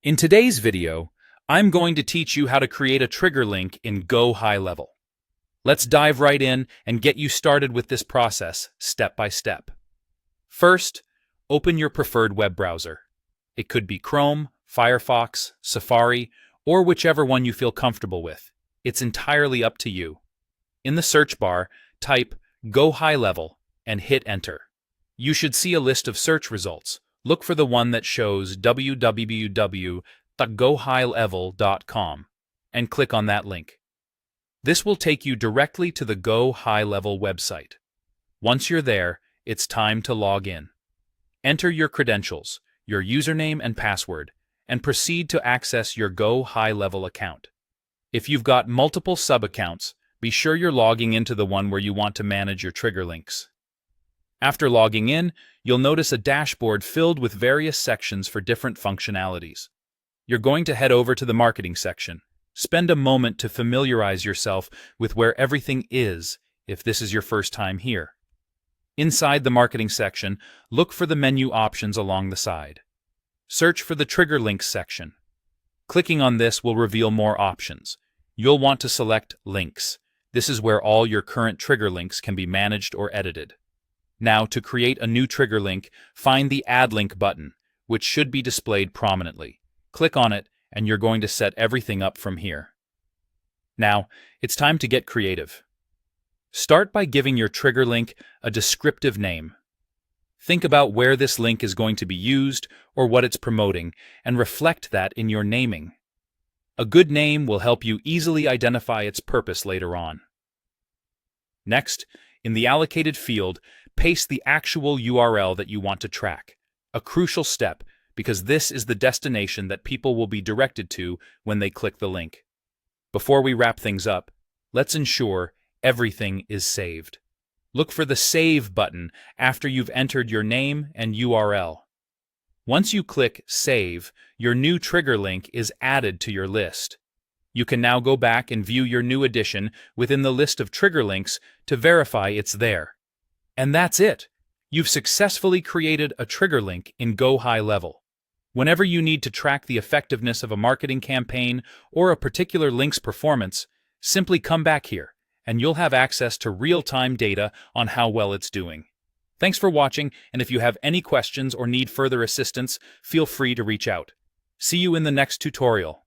In today's video, I'm going to teach you how to create a trigger link in Go High Level. Let's dive right in and get you started with this process step by step. First, open your preferred web browser. It could be Chrome, Firefox, Safari, or whichever one you feel comfortable with. It's entirely up to you. In the search bar, type Go High Level and hit Enter. You should see a list of search results. Look for the one that shows www.gohighlevel.com and click on that link. This will take you directly to the Go High Level website. Once you're there, it's time to log in. Enter your credentials, your username and password, and proceed to access your Go High Level account. If you've got multiple sub-accounts, be sure you're logging into the one where you want to manage your trigger links. After logging in, you'll notice a dashboard filled with various sections for different functionalities. You're going to head over to the marketing section. Spend a moment to familiarize yourself with where everything is if this is your first time here. Inside the marketing section, look for the menu options along the side. Search for the Trigger Links section. Clicking on this will reveal more options. You'll want to select Links. This is where all your current trigger links can be managed or edited. Now, to create a new trigger link, find the Add Link button, which should be displayed prominently. Click on it, and you're going to set everything up from here. Now, it's time to get creative. Start by giving your trigger link a descriptive name. Think about where this link is going to be used or what it's promoting, and reflect that in your naming. A good name will help you easily identify its purpose later on. Next, in the allocated field, paste the actual URL that you want to track, a crucial step because this is the destination that people will be directed to when they click the link. Before we wrap things up, let's ensure everything is saved. Look for the Save button after you've entered your name and URL. Once you click Save, your new trigger link is added to your list. You can now go back and view your new addition within the list of trigger links to verify it's there. And that's it. You've successfully created a trigger link in Go High Level. Whenever you need to track the effectiveness of a marketing campaign or a particular link's performance, simply come back here, and you'll have access to real-time data on how well it's doing. Thanks for watching, and if you have any questions or need further assistance, feel free to reach out. See you in the next tutorial.